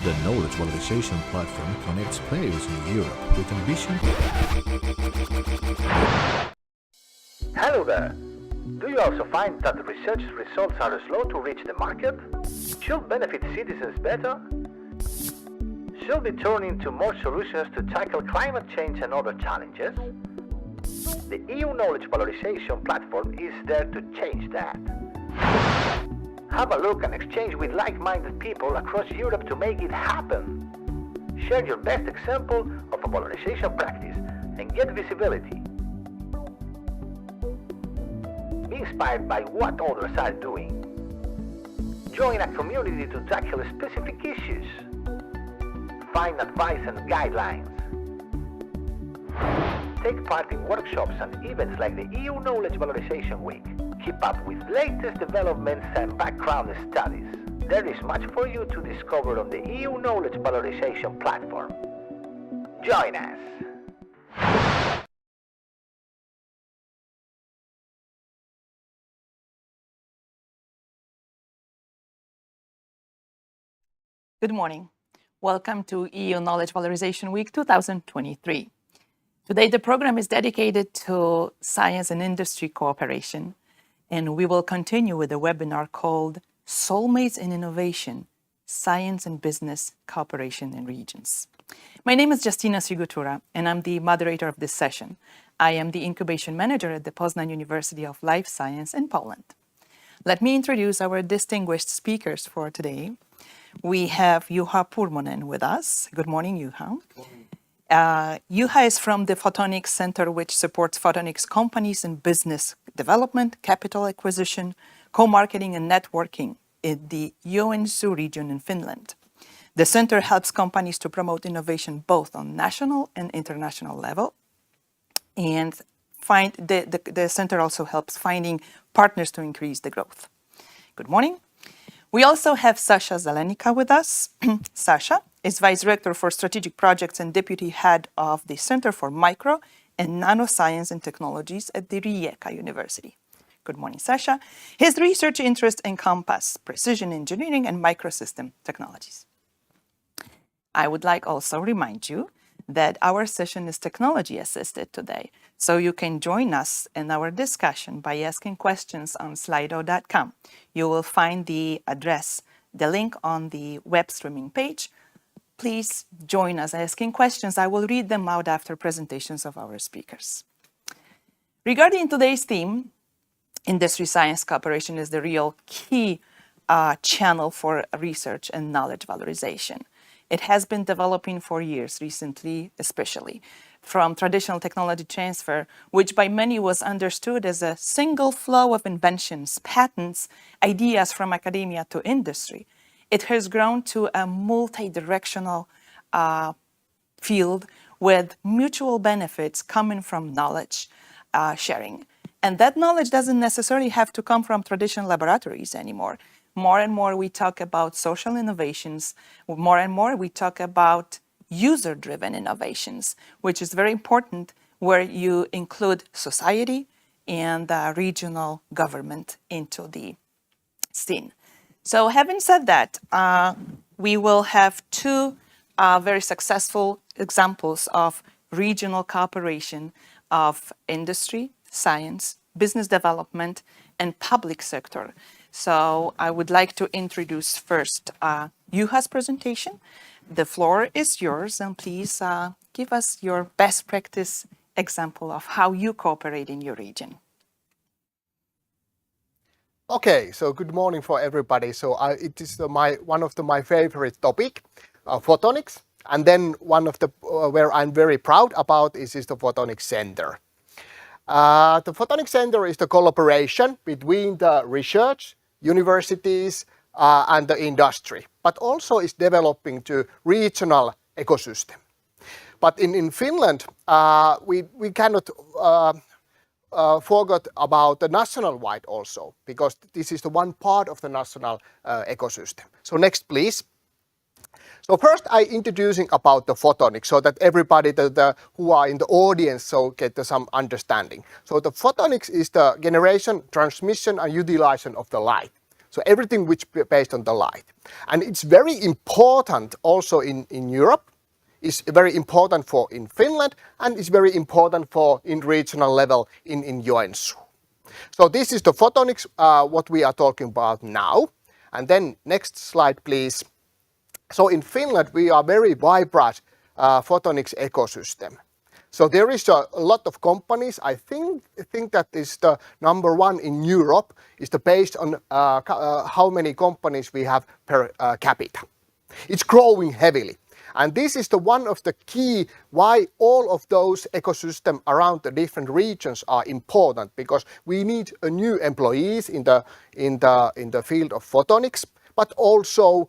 The Knowledge Valorisation platform connects players in Europe with ambition. Hello there! Do you also find that the research results are slow to reach the market? Should benefit citizens better? Should we turn into more solutions to tackle climate change and other challenges? The EU Knowledge Valorisation platform is there to change that. Have a look and exchange with like-minded people across Europe to make it happen. Share your best example of a valorization practice and get visibility. Be inspired by what others are doing. Join a community to tackle specific issues. Find advice and guidelines. Take part in workshops and events like the EU Knowledge Valorisation Week. Keep up with latest developments and background studies. There is much for you to discover on the EU Knowledge Valorisation platform. Join us! Good morning. Welcome to EU Knowledge Valorisation Week 2023. Today, the program is dedicated to science and industry cooperation, and we will continue with a webinar called Soulmates in Innovation, Science and Business Cooperation in Regions. My name is Justina Sigutura, and I'm the moderator of this session. I am the incubation manager at the Poznan University of Life Science in Poland. Let me introduce our distinguished speakers for today. We have Juha Purmonen with us. Good morning, Juha. Juha is from the Photonics Center, which supports photonics companies in business development, capital acquisition, co-marketing, and networking in the Joensuu region in Finland. The center helps companies to promote innovation both on national and international level. And the center also helps finding partners to increase the growth. Good morning. We also have Sasha Zelenika with us. Sasha is Vice Director for Strategic Projects and Deputy Head of the Center for Micro and Nanoscience and Technologies at the Rijeka University. Good morning, Sasha. His research interests encompass precision engineering and microsystem technologies. I would like also remind you that our session is technology assisted today, so you can join us in our discussion by asking questions on slido.com. You will find the address, the link on the web streaming page. Please join us asking questions. I will read them out after presentations of our speakers. Regarding today's theme, industry science cooperation is the real key channel for research and knowledge valorization. It has been developing for years, recently especially, from traditional technology transfer, which by many was understood as a single flow of inventions, patents, ideas from academia to industry. It has grown to a multi-directional field with mutual benefits coming from knowledge sharing. And that knowledge doesn't necessarily have to come from traditional laboratories anymore. More and more we talk about social innovations. More and more we talk about user-driven innovations, which is very important, where you include society and regional government into the scene. So having said that, we will have two very successful examples of regional cooperation of industry, science, business development, and public sector. So I would like to introduce first Juha's presentation. The floor is yours, and please give us your best practice example of how you cooperate in your region. Okay, so good morning for everybody. So it is one of my favorite topic, photonics, and then one of the where I'm very proud about is the Photonics Center. The Photonics Center is the collaboration between the research, universities, and the industry, but also is developing to regional ecosystem. But in Finland, we cannot forget about the national-wide also, because this is the one part of the national ecosystem. So next, please. So first I introducing about the photonics so that everybody who are in the audience so get some understanding. So the photonics is the generation, transmission and utilization of the light. So everything which based on the light. And it's very important also in Europe. It's very important for in Finland, and it's very important for in regional level in Joensuu. So this is the photonics, what we are talking about now. And then next slide, please. So in Finland, we are very vibrant photonics ecosystem. So there is a lot of companies. I think that is the number one in Europe, is the based on how many companies we have per capita. It's growing heavily. And this is the one of the key why all of those ecosystem around the different regions are important, because we need a new employees in the field of photonics, but also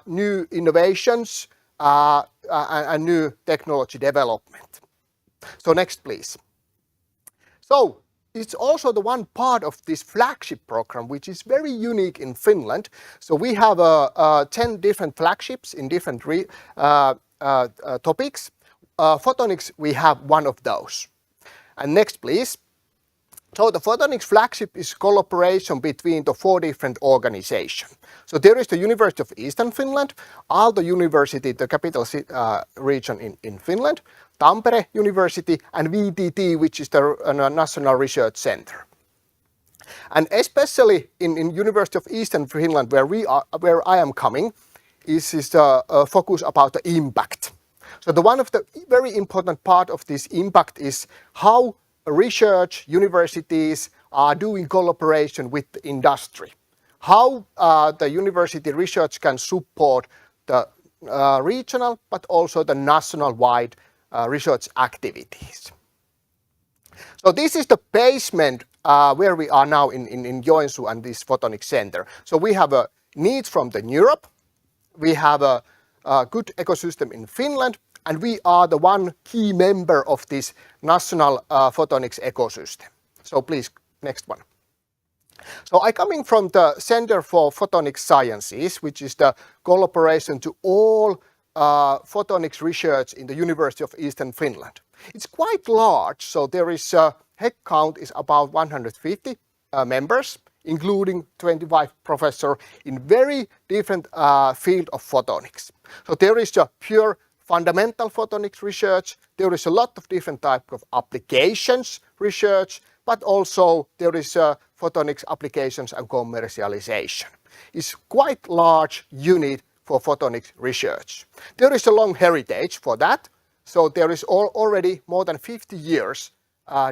new innovations and new technology development. So next, please. So it's also the one part of this flagship program which is very unique in Finland. So we have 10 different flagships in different topics. Photonics, we have one of those. And next, please. So the photonics flagship is collaboration between the 4 different organizations. So there is the University of Eastern Finland, Aalto University, the capital region in Finland, Tampere University, and VTT, which is the National Research Center. And especially in University of Eastern Finland, where I am coming, is the focus about the impact. So one of the very important part of this impact is how research universities are doing collaboration with the industry. How the university research can support the regional but also the national-wide research activities. So this is the basement where we are now in Joensuu and this photonics center. So we have a needs from the Europe, we have a good ecosystem in Finland, and we are the one key member of this national photonics ecosystem. So please, next one. So I'm coming from the Center for Photonics Sciences, which is the collaboration to all photonics research in the University of Eastern Finland. It's quite large, so there is head count is about 150 members, including 25 professors in very different field of photonics. So there is a pure fundamental photonics research, there is a lot of different types of applications research, but also there is photonics applications and commercialization. It's quite large unit for photonics research. There is a long heritage for that, so there is already more than 50 years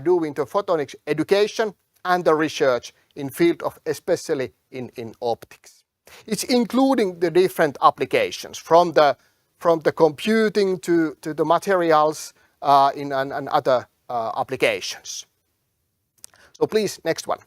doing the photonics education and the research in field of especially in optics. It's including the different applications from the computing to the materials and other applications. So please, next one.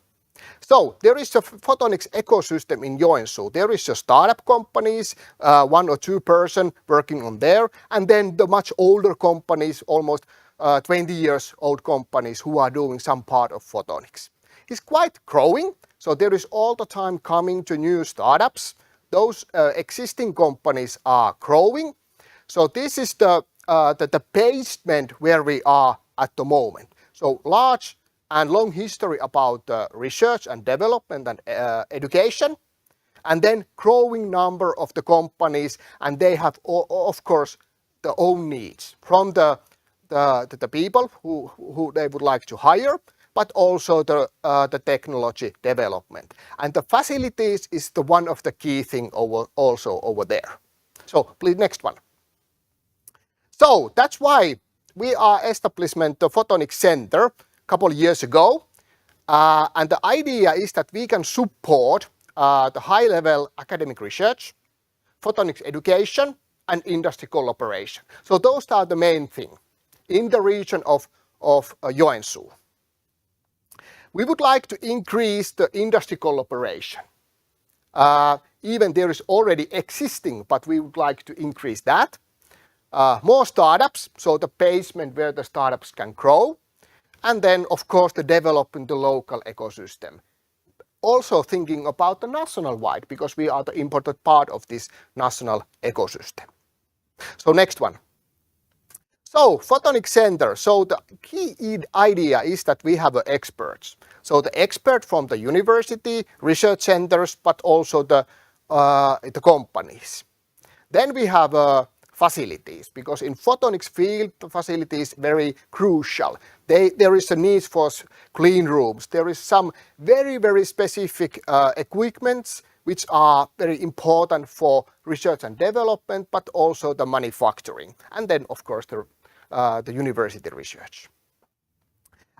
So there is a photonics ecosystem in Joensuu. There is a startup companies, 1 or 2 person working on there, and then the much older companies, almost 20 years old companies who are doing some part of photonics. It's quite growing, so there is all the time coming to new startups. Those existing companies are growing. So this is the basement where we are at the moment. So large and long history about research and development and education, and then growing number of the companies, and they have of course their own needs from the people who they would like to hire, but also the technology development. And the facilities is the one of the key thing also over there. So please, next one. So that's why we are establishment the Photonics Center a couple of years ago. And the idea is that we can support the high-level academic research, photonics education, and industry collaboration. So those are the main things in the region of Joensuu. We would like to increase the industry collaboration. Even there is already existing, but we would like to increase that. More startups, so the basement where the startups can grow. And then, of course, the developing the local ecosystem. Also thinking about the national wide, because we are the important part of this national ecosystem. So next one. So, Photonics Center. So, the key idea is that we have experts. So, the expert from the university, research centers, but also the companies. Then we have facilities, because in photonics field, the facility is very crucial. There is a need for clean rooms. There is some very, very specific equipments which are very important for research and development, but also the manufacturing. And then, of course, the university research.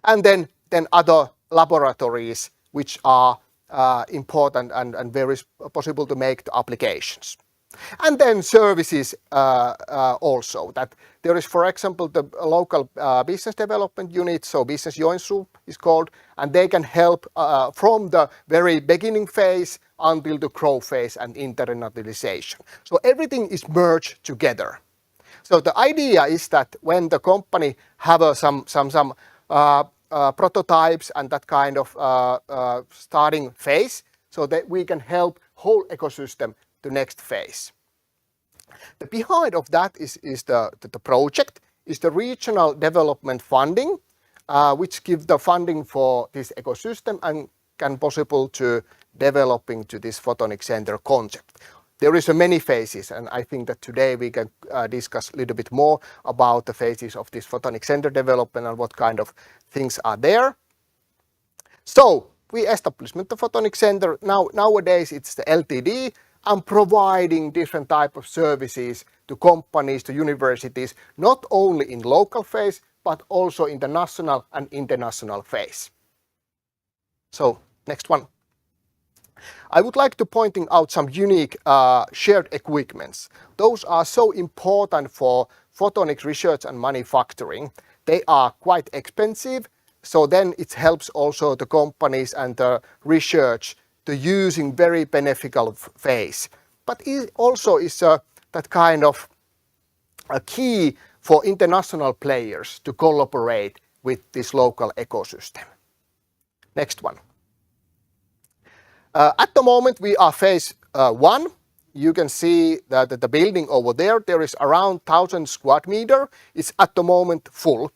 And then other laboratories which are important and very possible to make the applications. And then services also, that there is, for example, the local business development unit, so Business Joensuu is called, and they can help from the very beginning phase until the growth phase and internationalization. So everything is merged together. So the idea is that when the company have some prototypes and that kind of starting phase, so that we can help whole ecosystem to next phase. The behind of that is the project, is the regional development funding, which give the funding for this ecosystem and can possible to developing to this photonic center concept. There is many phases, and I think that today we can discuss a little bit more about the phases of this photonic center development and what kind of things are there. So we establishment the photonic center. Nowadays it's the LTD and providing different type of services to companies, to universities, not only in local phase, but also in the national and international phase. So next one. I would like to pointing out some unique shared equipments. Those are so important for photonics research and manufacturing. They are quite expensive, so then it helps also the companies and the research to using very beneficial phase. But it also is that kind of a key for international players to collaborate with this local ecosystem. Next one. At the moment we are phase 1. You can see that the building over there, there is around 1,000 square meter. It's at the moment full.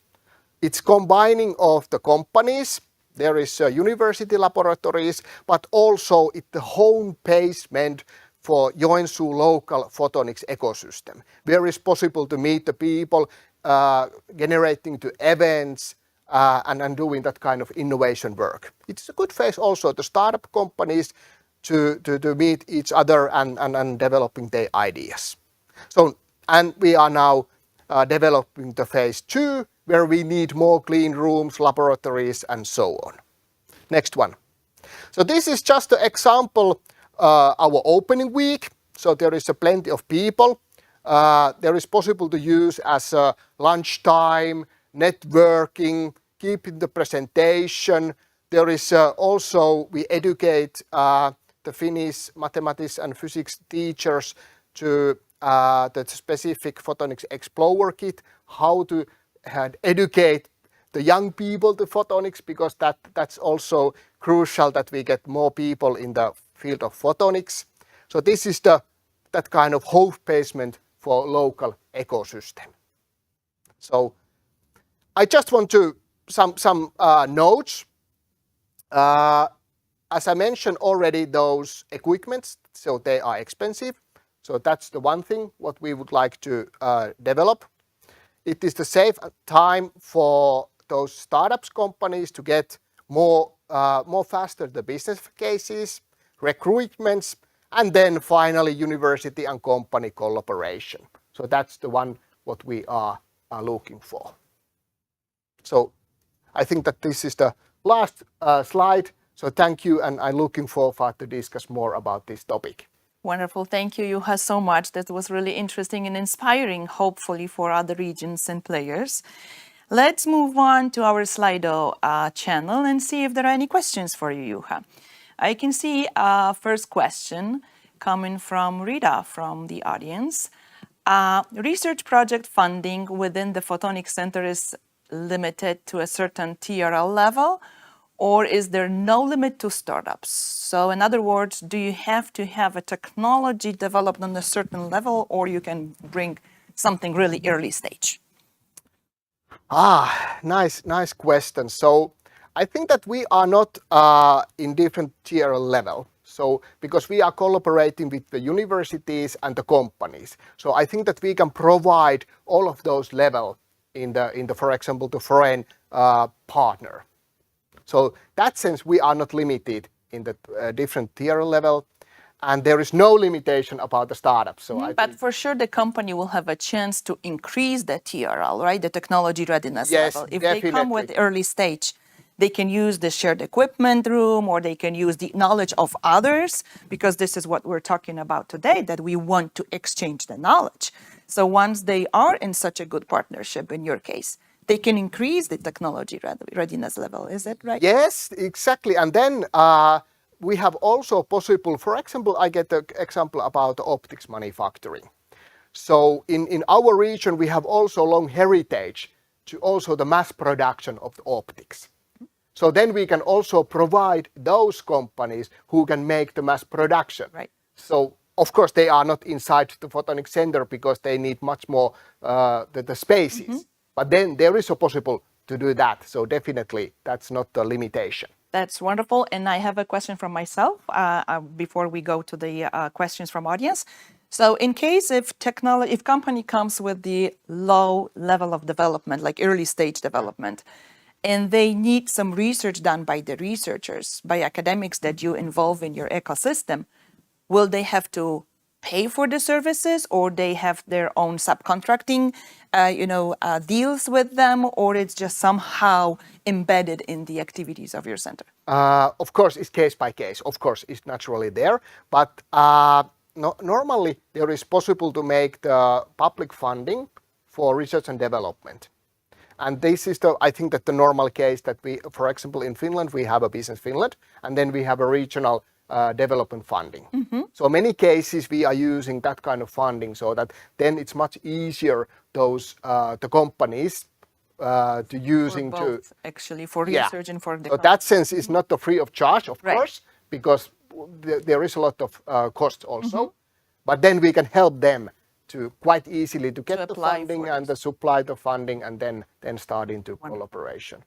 It's combining of the companies. There is university laboratories, but also it's the home basement for Joensuu local photonics ecosystem, where it's possible to meet the people, generating to events, and doing that kind of innovation work. It's a good phase also to startup companies to meet each other and developing their ideas. So, and we are now developing the phase 2, where we need more clean rooms, laboratories, and so on. Next one. So this is just an example, our opening week. So there is plenty of people. There is possible to use as lunchtime, networking, keeping the presentation. There is also, we educate the Finnish mathematics and physics teachers to the specific Photonics Explorer kit, how to educate the young people to photonics, because that's also crucial that we get more people in the field of photonics. So this is that kind of hope basement for local ecosystem. So I just want to some notes. As I mentioned already, those equipments, so they are expensive. So that's the one thing what we would like to develop. It is the safe time for those startups companies to get more faster the business cases, recruitments, and then finally university and company collaboration. So that's the one what we are looking for. So I think that this is the last slide. So thank you, and I'm looking forward to discuss more about this topic. Wonderful. Thank you, Juha, so much. That was really interesting and inspiring, hopefully, for other regions and players. Let's move on to our Slido channel and see if there are any questions for you, Juha. I can see a first question coming from Rita from the audience. Research project funding within the Photonics Center is limited to a certain TRL level, or is there no limit to startups? So in other words, do you have to have a technology developed on a certain level, or you can bring something really early stage? Nice question. So I think that we are not in different tier level. So because we are collaborating with the universities and the companies, so I think that we can provide all of those level in the for example the foreign partner. So that sense we are not limited in the different tier level, and there is no limitation about the startup. So I But think, for sure, the company will have a chance to increase the TRL, right? The technology readiness yes, level. If they come with definitely. early stage, they can use the shared equipment room, or they can use the knowledge of others, because this is what we're talking about today, that we want to exchange the knowledge. So once they are in such a good partnership, in your case, they can increase the technology readiness level. Is that right? Yes, exactly. And then we have also possible, for example, I get the example about the optics manufacturing. So in our region, we have also long heritage to also the mass production of the optics. So then we can also provide those companies who can make the mass production. Right. So of course they are not inside the photonic center because they need much more the spaces. But then there is a possible to do that. So definitely that's not the limitation. That's wonderful. And I have a question from myself before we go to the questions from audience. So in case if company comes with the low level of development, like early stage development, and they need some research done by the researchers, by academics that you involve in your ecosystem, will they have to pay for the services, or they have their own subcontracting deals with them, or it's just somehow embedded in the activities of your center? Of course, it's case by case. Of course, it's naturally there, but normally there is possible to make the public funding for research and development. And this is I think that the normal case that we, for example, in Finland, we have a Business Finland, and then we have a regional development funding. So many cases we are using that kind of funding, so that then it's much easier the companies to using For both, actually, for yeah. research and for the So that sense is not the free of charge, of Right. course, because there is a lot of cost also. But then we can help them to quite easily to get the apply funding for and the supply the funding, and then start into collaboration.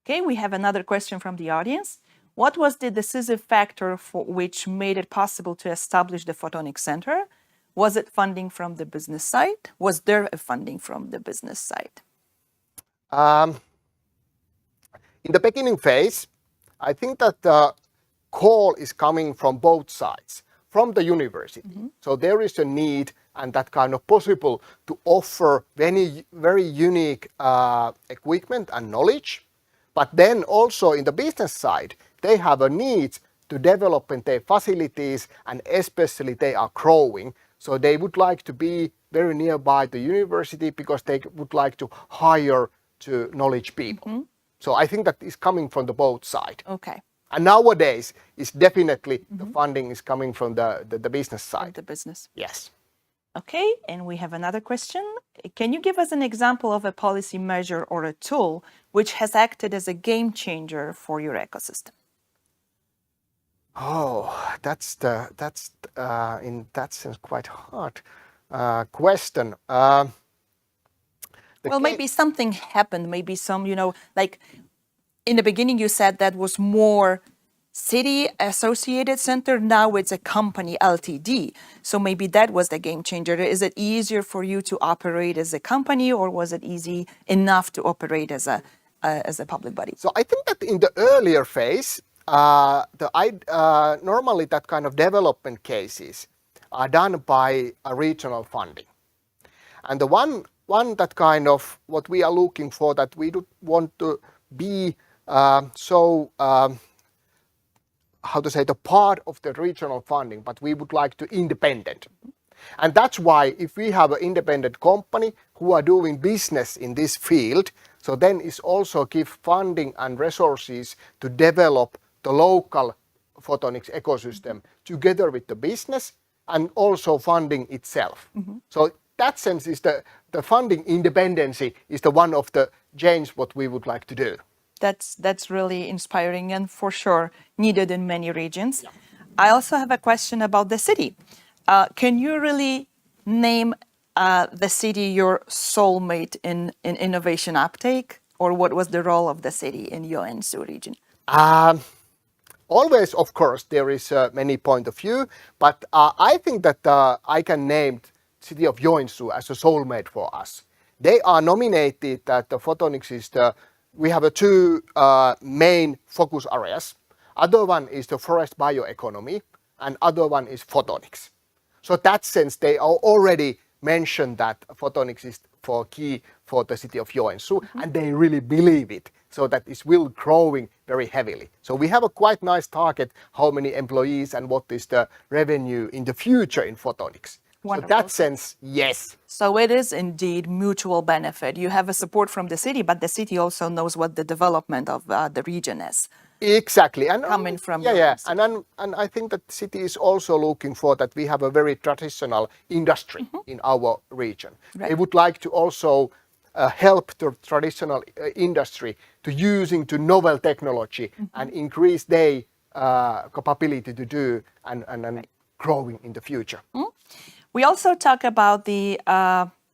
Okay, we have another question from the audience. What was the decisive factor for which made it possible to establish the Photonic Center? Was it funding from the business side? Was there a funding from the business side? In the beginning phase, I think that the call is coming from both sides, from the university. So there is a need and that kind of possible to offer very unique equipment and knowledge. But then also in the business side, they have a need to develop in their facilities, and especially they are growing. So they would like to be very nearby the university because they would like to hire to knowledge people. So I think that is coming from the both side. Okay. And nowadays, it's definitely the funding is coming from the business side. The business. Yes. Okay, and we have another question. Can you give us an example of a policy measure or a tool which has acted as a game changer for your ecosystem? Oh, that's in that sense quite hard question. Maybe something happened. Maybe some, like in the beginning you said that was more city associated center. Now it's a company LTD. So maybe that was the game changer. Is it easier for you to operate as a company, or was it easy enough to operate as a public body? So I think that in the earlier phase, normally that kind of development cases are done by a regional funding. And the one that kind of what we are looking for, that we do want to be the part of the regional funding, but we would like to independent. And that's why if we have an independent company who are doing business in this field, so then it's also give funding and resources to develop the local photonics ecosystem together with the business, and also funding itself. So that sense is the funding independency is the one of the change what we would like to do. That's really inspiring and for sure needed in many regions. Yeah. I also have a question about the city. Can you really name the city your soulmate in innovation uptake, or what was the role of the city in Joensuu region? Always, of course, there is many point of view, but I think that I can name city of Joensuu as a soulmate for us. They are nominated that the photonics is we have two main focus areas. Other one is the forest bioeconomy, and other one is photonics. So that sense, they are already mentioned that photonics is for key for the city of Joensuu, and they really believe it. So that is will growing very heavily. So we have a quite nice target how many employees and what is the revenue in the future in photonics. Wonderful. So that sense, yes. So it is indeed mutual benefit. You have a support from the city, but the city also knows what the development of the region is. Exactly, and coming from yeah, and I think that the city is also looking for that we have a very traditional industry in our region. Right. They would like to also help the traditional industry to using to novel technology and increase their capability to do and growing in the future. We also talk about the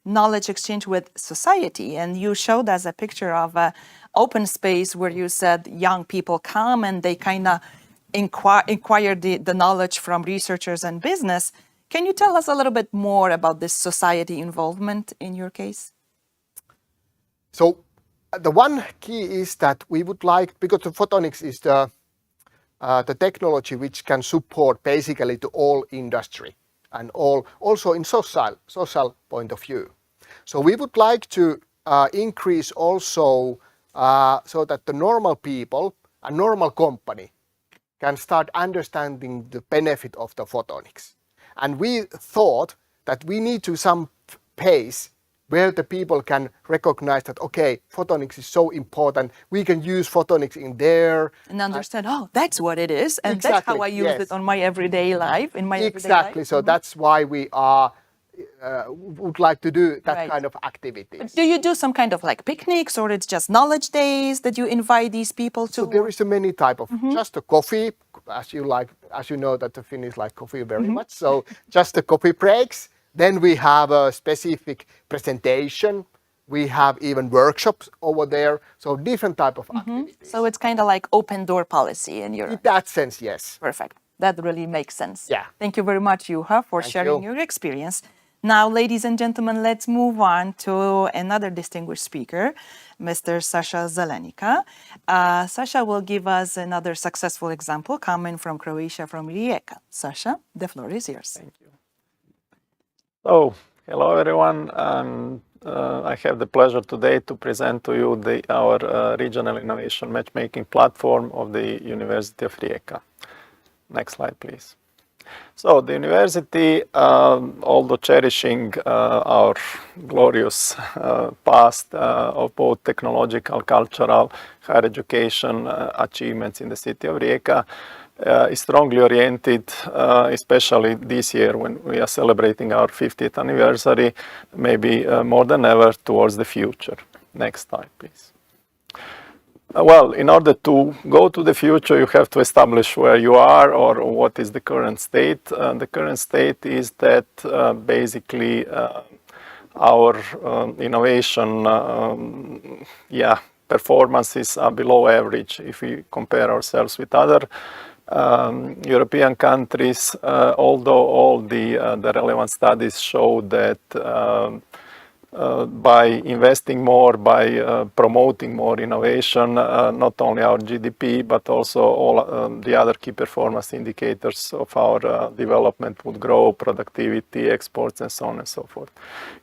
knowledge exchange with society, and you showed us a picture of an open space where you said young people come and they kind of inquire the knowledge from researchers and business. Can you tell us a little bit more about this society involvement in your case? So the one key is that we would like, because the photonics is the technology which can support basically to all industry and all also in social point of view. So we would like to increase also so that the normal people, a normal company can start understanding the benefit of the photonics. And we thought that we need to some pace where the people can recognize that, okay, photonics is so important, we can use photonics in there. And understand, oh, that's what it is, and Exactly, that's how I use it on my everyday life, in my everyday life. Exactly, so that's why we are would like to do that kind of activities. Do you do some kind of like picnics, or it's just knowledge days that you invite these people to? So there is a many type of just a coffee, as you know that the Finns like coffee very much. So just the coffee breaks. Then we have a specific presentation. We have even workshops over there. So different type of activities. So it's kind of like open door policy in Europe. In that sense, yes. Perfect. That really makes sense. Yeah. Thank you very much, Juha, for sharing your experience. Now, ladies and gentlemen, let's move on to another distinguished speaker, Mr. Sasha Zelenica. Sasha will give us another successful example coming from Croatia, from Rijeka. Sasha, the floor is yours. Thank you. So, hello everyone. I have the pleasure today to present to you our regional innovation matchmaking platform of the University of Rijeka. Next slide, please. So the university, although cherishing our glorious past of both technological, cultural, higher education achievements in the city of Rijeka, is strongly oriented, especially this year when we are celebrating our 50th anniversary, maybe more than ever, towards the future. Next slide, please. Well, in order to go to the future, you have to establish where you are or what is the current state. The current state is that basically our innovation performances are below average if we compare ourselves with other European countries, although all the relevant studies show that by investing more, by promoting more innovation, not only our GDP, but also all the other key performance indicators of our development would grow, productivity, exports, and so on and so forth.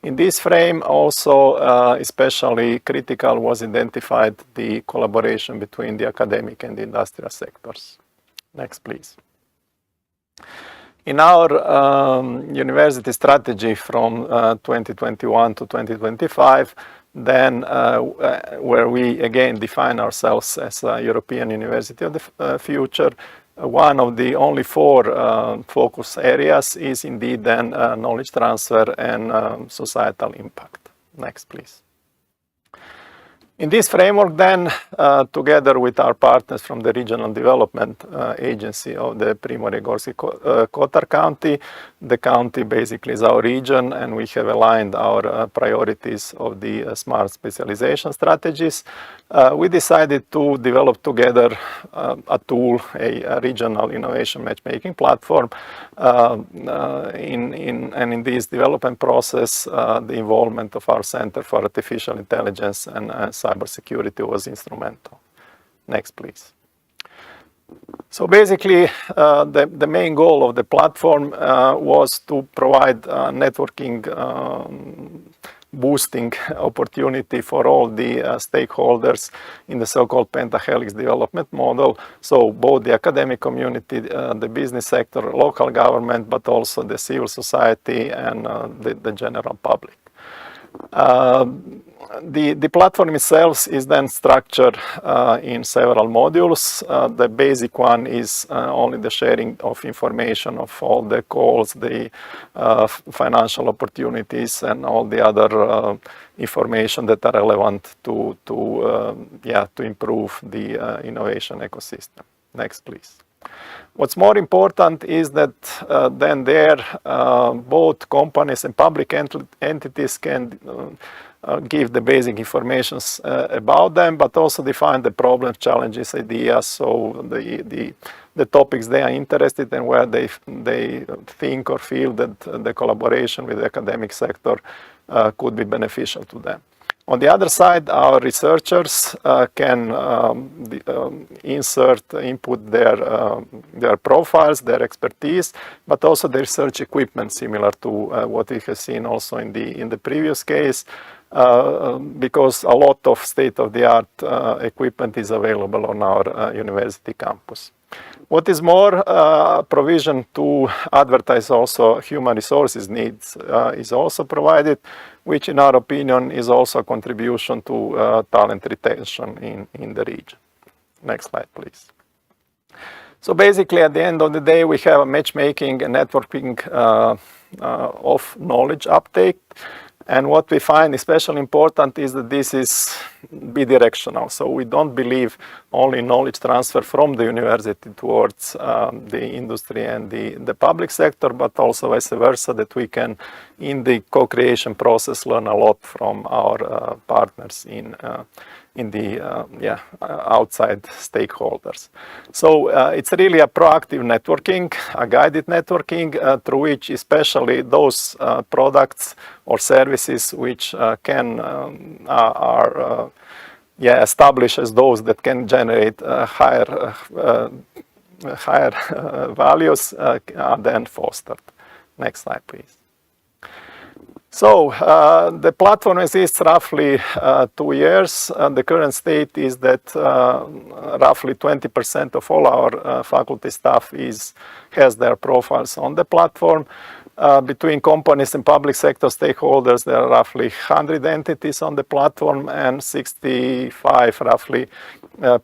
In this frame, also especially critical was identified the collaboration between the academic and the industrial sectors. Next, please. In our university strategy from 2021 to 2025, then where we again define ourselves as a European University of the future, one of the only 4 focus areas is indeed then knowledge transfer and societal impact. Next, please. In this framework then, together with our partners from the Regional Development Agency of the Primorje-Gorski Kotar County, the county basically is our region, and we have aligned our priorities of the smart specialization strategies. We decided to develop together a tool, a regional innovation matchmaking platform. In this development process, the involvement of our Center for Artificial Intelligence and Cybersecurity was instrumental. Next, please. So basically, the main goal of the platform was to provide networking boosting opportunity for all the stakeholders in the so-called pentahelix development model. So both the academic community, the business sector, local government, but also the civil society and the general public. The platform itself is then structured in several modules. The basic one is only the sharing of information of all the calls, the financial opportunities, and all the other information that are relevant to improve the innovation ecosystem. Next, please. What's more important is that then there both companies and public entities can give the basic information about them, but also define the problems, challenges, ideas, so the topics they are interested in, where they think or feel that the collaboration with the academic sector could be beneficial to them. On the other side, our researchers can input their profiles, their expertise, but also their research equipment, similar to what we have seen also in the previous case, because a lot of state-of-the-art equipment is available on our university campus. What is more, provision to advertise also human resources needs is also provided, which in our opinion is also a contribution to talent retention in the region. Next slide, please. So basically, at the end of the day, we have a matchmaking and networking of knowledge uptake. And what we find especially important is that this is bidirectional. So we don't believe only knowledge transfer from the university towards the industry and the public sector, but also vice versa, that we can, in the co-creation process, learn a lot from our partners in the outside stakeholders. So it's really a proactive networking, a guided networking, through which especially those products or services which are established as those that can generate higher values are then fostered. Next slide, please. So the platform exists roughly 2 years. The current state is that roughly 20% of all our faculty staff has their profiles on the platform. Between companies and public sector stakeholders, there are roughly 100 entities on the platform, and 65 roughly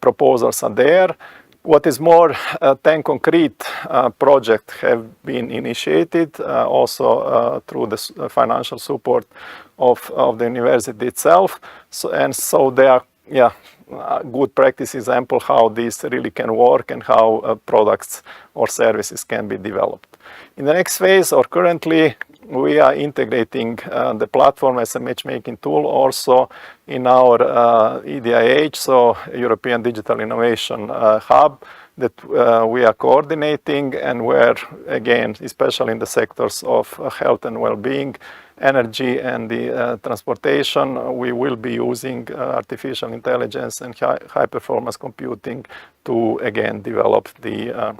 proposals are there. What is more, 10 concrete projects have been initiated, also through the financial support of the university itself. So they are good practice example how this really can work and how products or services can be developed. In the next phase, or currently, we are integrating the platform as a matchmaking tool also in our EDIH, so European Digital Innovation Hub, that we are coordinating, and where, again, especially in the sectors of health and well-being, energy and the transportation, we will be using artificial intelligence and high-performance computing to, again, develop the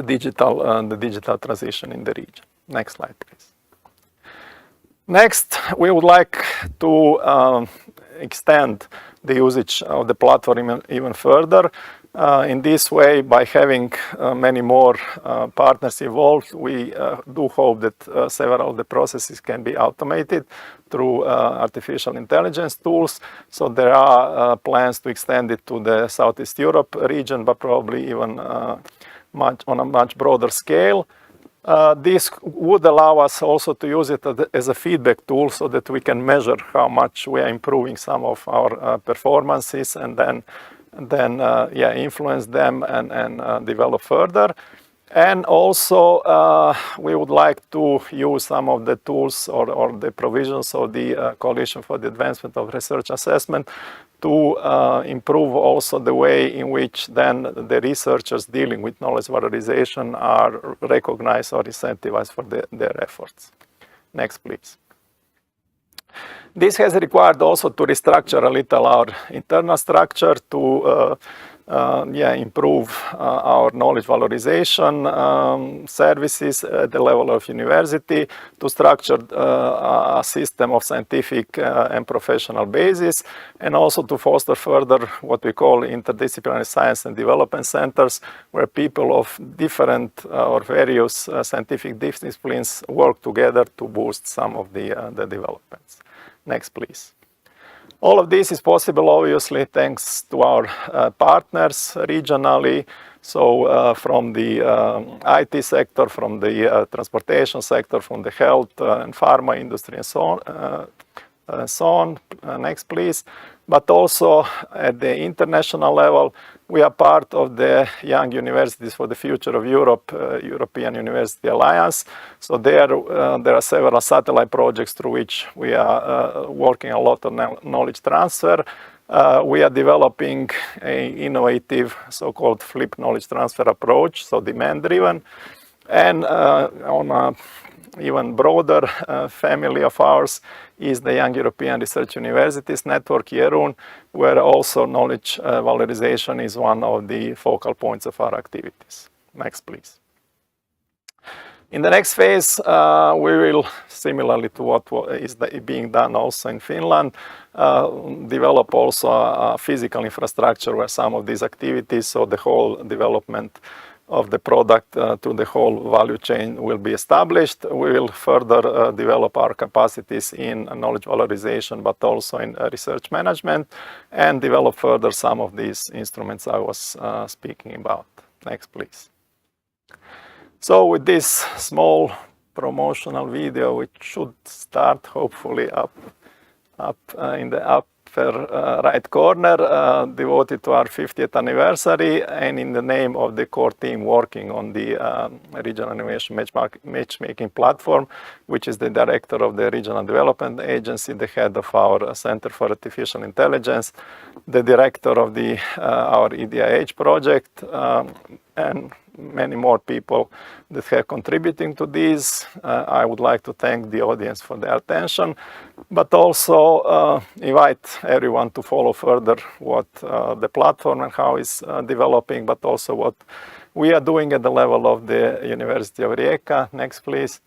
digital transition in the region. Next slide, please. Next, we would like to extend the usage of the platform even further. In this way, by having many more partners involved, we do hope that several of the processes can be automated through artificial intelligence tools. So there are plans to extend it to the Southeast Europe region, but probably even on a much broader scale. This would allow us also to use it as a feedback tool so that we can measure how much we are improving some of our performances and then influence them and develop further. And also, we would like to use some of the tools or the provisions of the Coalition for the Advancement of Research Assessment to improve also the way in which then the researchers dealing with knowledge valorization are recognized or incentivized for their efforts. Next, please. This has required also to restructure a little our internal structure to improve our knowledge valorization services at the level of university, to structure a system of scientific and professional basis, and also to foster further what we call interdisciplinary science and development centers, where people of different or various scientific disciplines work together to boost some of the developments. Next, please. All of this is possible, obviously, thanks to our partners regionally. So from the IT sector, from the transportation sector, from the health and pharma industry, and so on. Next, please. But also at the international level, we are part of the Young Universities for the Future of Europe, European University Alliance. So there are several satellite projects through which we are working a lot on knowledge transfer. We are developing an innovative so-called flipped knowledge transfer approach, so demand-driven. And on a even broader family of ours is the Young European Research Universities Network, YERUN, where also knowledge valorization is one of the focal points of our activities. Next, please. In the next phase, we will, similarly to what is being done also in Finland, develop also a physical infrastructure where some of these activities, so the whole development of the product to the whole value chain will be established. We will further develop our capacities in knowledge valorization, but also in research management, and develop further some of these instruments I was speaking about. Next, please. So with this small promotional video, which should start hopefully up in the upper right corner, devoted to our 50th anniversary, and in the name of the core team working on the Regional Innovation Matchmaking Platform, which is the director of the Regional Development Agency, the head of our Center for Artificial Intelligence, the director of our EDIH project, and many more people that have contributing to this. I would like to thank the audience for their attention, but also invite everyone to follow further what the platform and how it's developing, but also what we are doing at the level of the University of Rijeka. Next, please.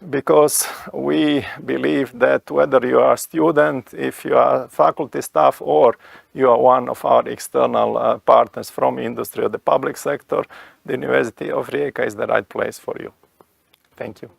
Because we believe that whether you are a student, if you are faculty staff, or you are one of our external partners from industry or the public sector, the University of Rijeka is the right place for you. Thank you.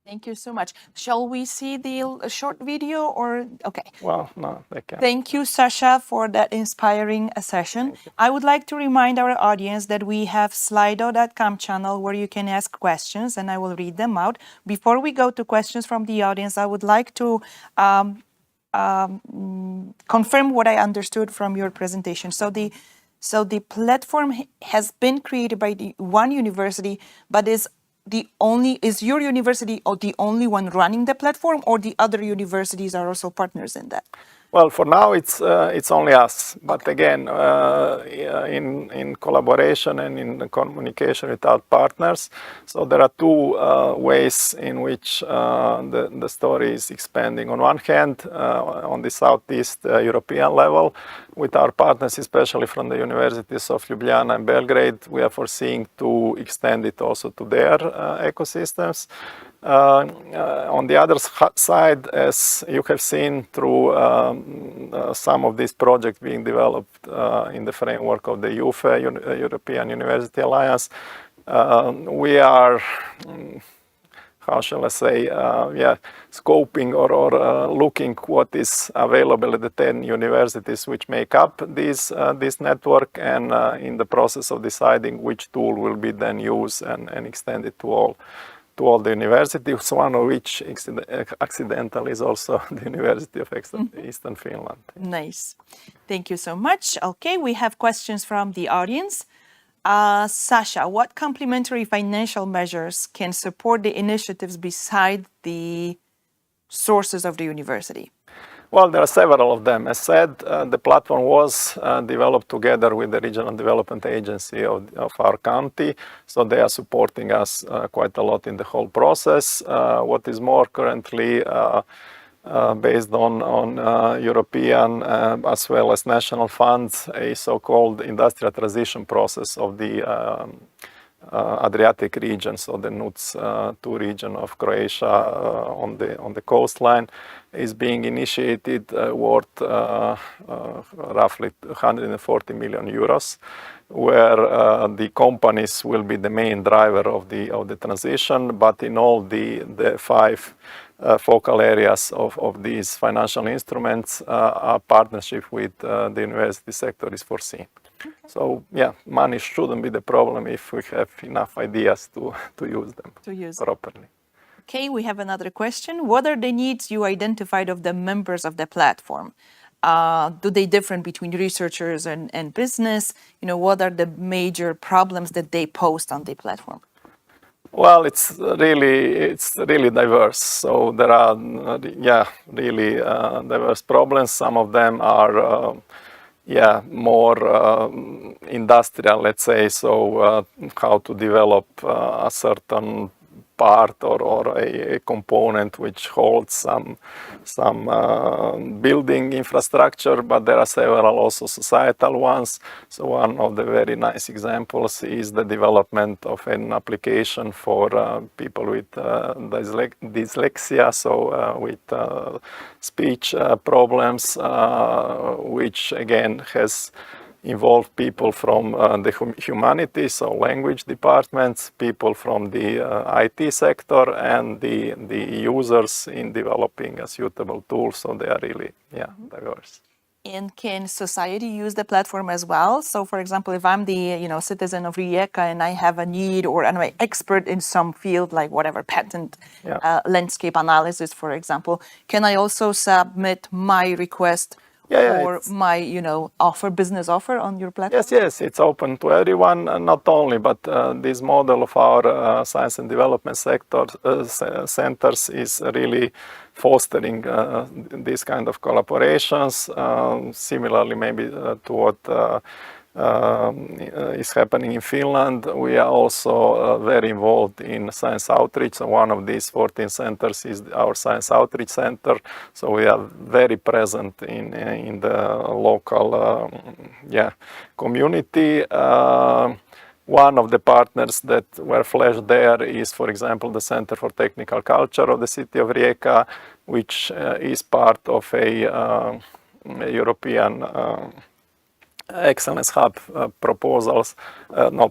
Thank you so much. Shall we see the short video or, okay. Well, no, they can. Thank you, Sasha, for that inspiring session. I would like to remind our audience that we have slido.com channel where you can ask questions and I will read them out. Before we go to questions from the audience, I would like to confirm what I understood from your presentation. So the platform has been created by the one university, but is your university or the only one running the platform, or the other universities are also partners in that? Well, for now it's only us, but Okay. again, in collaboration and in communication with our partners. So there are two ways in which the story is expanding. On one hand, on the Southeast European level, with our partners, especially from the universities of Ljubljana and Belgrade, we are foreseeing to extend it also to their ecosystems. On the other side, as you have seen through some of these projects being developed in the framework of the UFE, European University Alliance, we are, how shall I say, scoping or looking what is available at the 10 universities which make up this network, and in the process of deciding which tool will be then used and extended to all to all the universities, one of which accidentally is also the University of Eastern Finland. Nice. Thank you so much. Okay, we have questions from the audience. Sasha, what complementary financial measures can support the initiatives beside the sources of the university? Well, there are several of them. As said, the platform was developed together with the Regional Development Agency of our county, so they are supporting us quite a lot in the whole process. What is more, currently based on European as well as national funds, a so-called industrial transition process of the Adriatic region, so the NUTS 2 region of Croatia on the coastline, is being initiated worth roughly 140 million euros, where the companies will be the main driver of the transition, but in all the 5 focal areas of these financial instruments, a partnership with the university sector is foreseen. Okay. So yeah, money shouldn't be the problem if we have enough ideas to use them properly. Okay, we have another question. What are the needs you identified of the members of the platform? Do they differ between researchers and business? What are the major problems that they post on the platform? Well, it's really diverse. So there are really diverse problems. Some of them are more industrial, let's say. So how to develop a certain part or a component which holds some building infrastructure, but there are several also societal ones. So one of the very nice examples is the development of an application for people with dyslexia, so with speech problems, which again has involve people from the humanities, so language departments, people from the IT sector, and the users in developing a suitable tool. So they are really diverse. And can society use the platform as well? So, for example, if I'm the citizen of Rijeka and I have a need, or I'm an expert in some field, like whatever patent landscape analysis, for example, can I also submit my request? Or my, business offer on your platform? Yes, it's open to everyone, not only, but this model of our science and development sector centers is really fostering these kind of collaborations. Similarly, maybe to what is happening in Finland. We are also very involved in science outreach. So one of these 14 centers is our science outreach center. So we are very present in the local community. One of the partners that were flashed there is, for example, the Center for Technical Culture of the city of Rijeka, which is part of a European Excellence Hub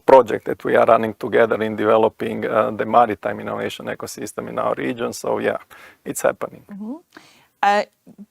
project that we are running together in developing the maritime innovation ecosystem in our region. So yeah, it's happening.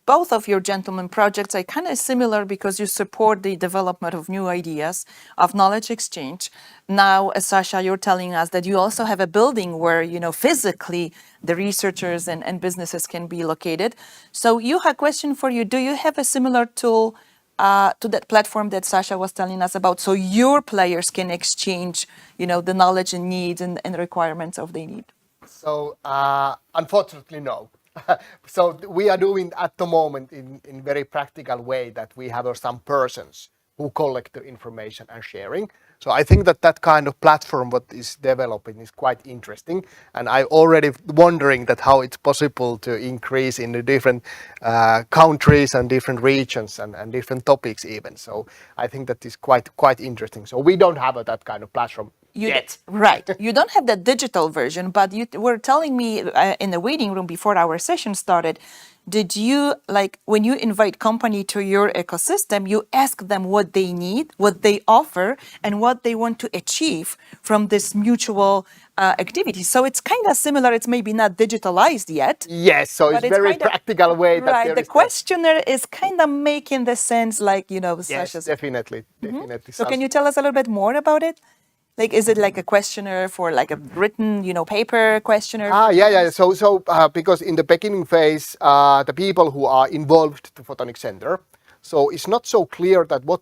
Both of your gentlemen projects are kind of similar because you support the development of new ideas, of knowledge exchange. Now, Sasha, you're telling us that you also have a building where, physically the researchers and businesses can be located. So you have a question for you. Do you have a similar tool to that platform that Sasha was telling us about, so your players can exchange, the knowledge and needs and requirements of they need? So unfortunately, no. So we are doing at the moment in very practical way that we have some persons who collect the information and sharing. So I think that kind of platform what is developing is quite interesting, and I already wondering that how it's possible to increase in the different countries and different regions and different topics even. So I think that is quite interesting. So we don't have that kind of platform yet. Right. You don't have the digital version, but you were telling me in the waiting room before our session started, did you, when you invite company to your ecosystem, you ask them what they need, what they offer, and what they want to achieve from this mutual activity? So it's kind of similar. It's maybe not digitalized yet. Yes, so it's very practical way. Right, the questionnaire is kind of making the sense Yes, Sasha's. definitely. So can you tell us a little bit more about it? Like, is it like a questionnaire for like a written, paper questionnaire? Yeah. So because in the beginning phase, the people who are involved to Photonic Center, so it's not so clear that what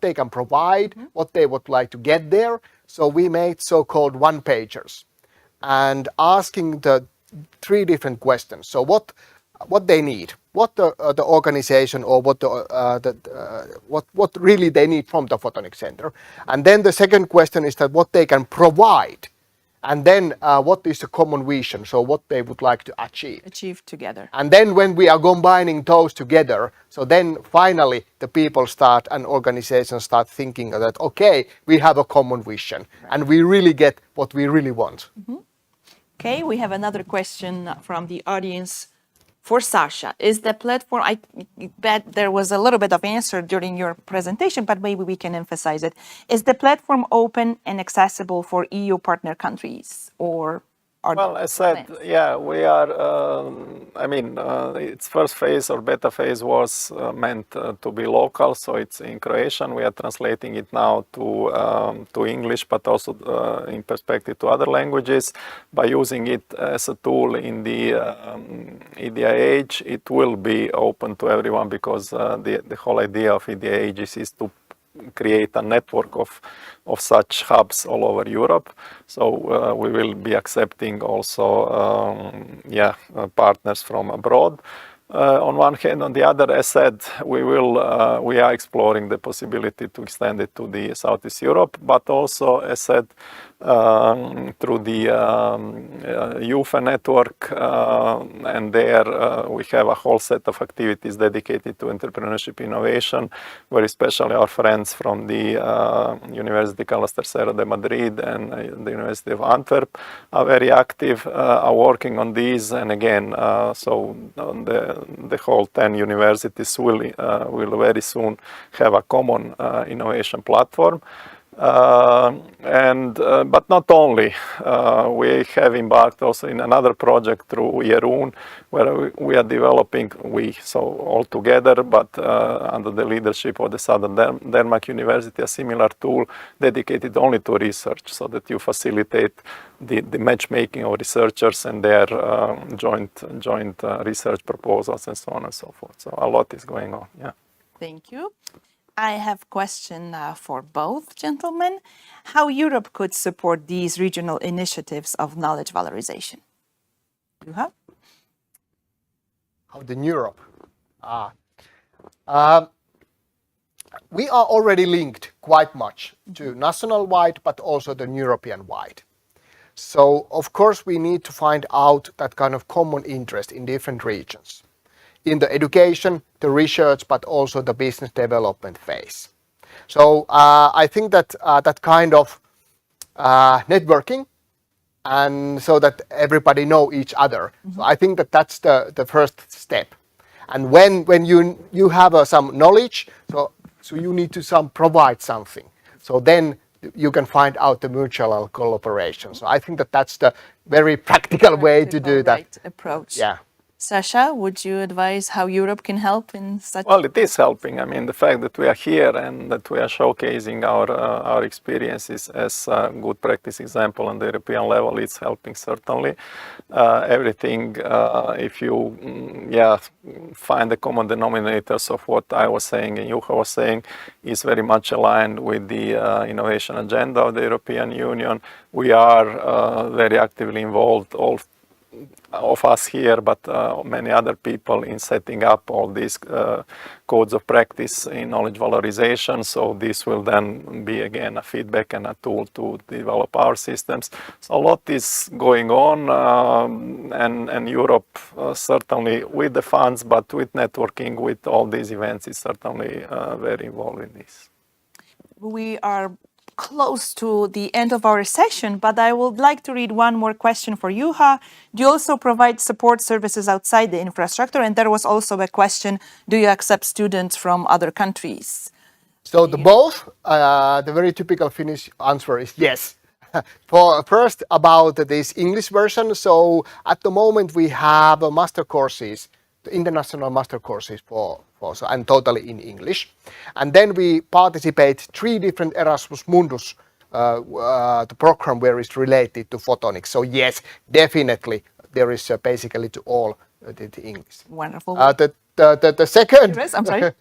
they can provide, what they would like to get there. So we made so-called one-pagers, and asking the three different questions. So what they need, what the organization or what really they need from the Photonic Center, and then the second question is that what they can provide. And then what is the common vision? So what they would like to Achieve together. and then when we are combining those together, so then finally the people start and organizations start thinking that, okay, we have a common vision and we really get what we really want. Okay, we have another question from the audience for Sasha. Is the platform, I bet there was a little bit of answer during your presentation, but maybe we can emphasize it. Is the platform open and accessible for EU partner countries, or are Well, there I said, plans? yeah, we are, its first phase or beta phase was meant to be local, so it's in Croatian. We are translating it now to English, but also in perspective to other languages. By using it as a tool in the EDIH, it will be open to everyone because the whole idea of EDIH is to create a network of such hubs all over Europe. So we will be accepting also partners from abroad. On one hand, on the other, as said, we are exploring the possibility to extend it to the Southeast Europe, but also, as said, through the UFA network, and there we have a whole set of activities dedicated to entrepreneurship innovation, where especially our friends from the University Carlos III de Madrid and the University of Antwerp are very active, are working on these, and again, so the whole 10 universities will very soon have a common innovation platform. But not only, we have embarked also in another project through Jeroen, where we are developing, so all together, but under the leadership of the Southern Denmark University, a similar tool dedicated only to research, so that you facilitate the matchmaking of researchers and their joint research proposals and so on and so forth. So a lot is going on, yeah. Thank you. I have a question for both gentlemen. How Europe could support these regional initiatives of knowledge valorization? Juha? How in Europe? We are already linked quite much to national-wide, but also the European-wide. So, of course, we need to find out that kind of common interest in different regions, in the education, the research, but also the business development phase. So I think that that kind of networking, and so that everybody know each other. So I think that that's the first step. And when you have some knowledge, so you need to provide something. So then you can find out the mutual collaboration. So I think that that's the very practical way to do that. Right approach. Yeah. Sasha, would you advise how Europe can help in such? Well, it is helping. I mean, the fact that we are here and that we are showcasing our experiences as a good practice example on the European level is helping certainly. Everything, if you find the common denominators of what I was saying and Juha was saying, is very much aligned with the innovation agenda of the European Union. We are very actively involved, all of us here, but many other people, in setting up all these codes of practice in knowledge valorization. So this will then be again a feedback and a tool to develop our systems. So a lot is going on, and Europe certainly with the funds, but with networking, with all these events, is certainly very involved in this. We are close to the end of our session, but I would like to read one more question for Juha. Do you also provide support services outside the infrastructure? And there was also a question, do you accept students from other countries? So the both, the very typical Finnish answer is yes. For first about this English version, so at the moment we have master courses, the international master courses and totally in English. And then we participate 3 different Erasmus Mundus the program where it's related to photonics. So yes, definitely there is basically to all the English. Wonderful. The second, Yes, I'm sorry.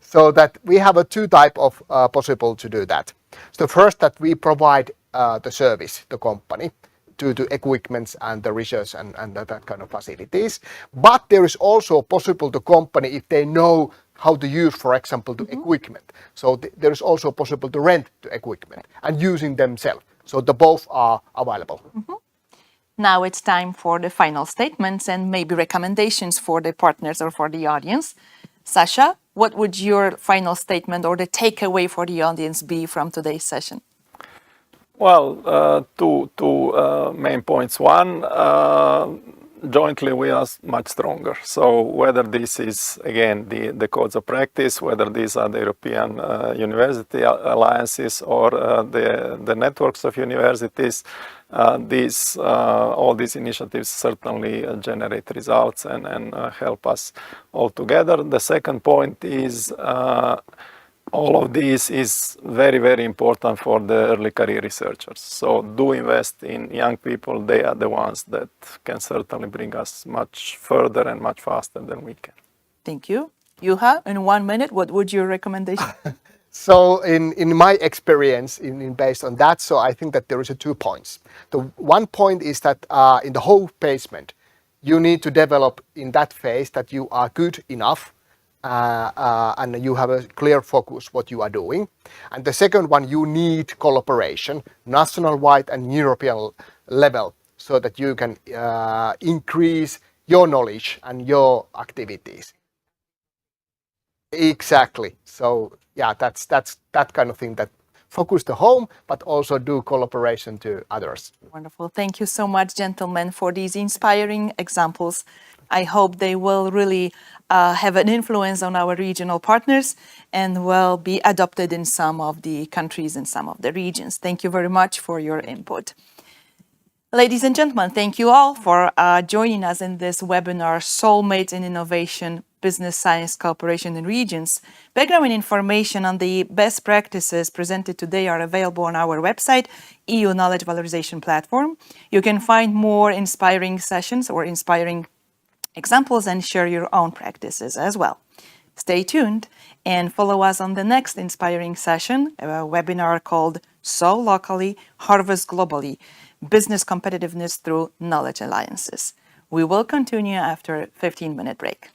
so that we have a two type of possible to do that. So first that we provide the service, the company, to equipments and the research and that kind of facilities. But there is also possible to company if they know how to use, for example, the equipment. So there is also possible to rent the equipment and using themselves. So the both are available. Now it's time for the final statements and maybe recommendations for the partners or for the audience. Sasha, what would your final statement or the takeaway for the audience be from today's session? Well, two main points. One, jointly we are much stronger. So whether this is, again, the codes of practice, whether these are the European university alliances or the networks of universities, all these initiatives certainly generate results and help us all together. The second point is all of this is very, very important for the early career researchers. So do invest in young people. They are the ones that can certainly bring us much further and much faster than we can. Thank you. Juha, in 1 minute, what would your recommendation? So in my experience, based on that, so I think that there is 2 points. The one point is that in the whole placement, you need to develop in that phase that you are good enough and you have a clear focus what you are doing. And the second one, you need collaboration, national-wide and European level, so that you can increase your knowledge and your activities. Exactly. So yeah, that's that kind of thing, that focus the home, but also do collaboration to others. Wonderful. Thank you so much, gentlemen, for these inspiring examples. I hope they will really have an influence on our regional partners and will be adopted in some of the countries and some of the regions. Thank you very much for your input. Ladies and gentlemen, thank you all for joining us in this webinar, Soulmates in Innovation, Business Science Cooperation in Regions. Background information on the best practices presented today are available on our website, EU Knowledge Valorisation Platform. You can find more inspiring sessions or inspiring examples and share your own practices as well. Stay tuned and follow us on the next inspiring session, a webinar called Sow Locally, Harvest Globally, Business Competitiveness Through Knowledge Alliances. We will continue after a 15-minute break.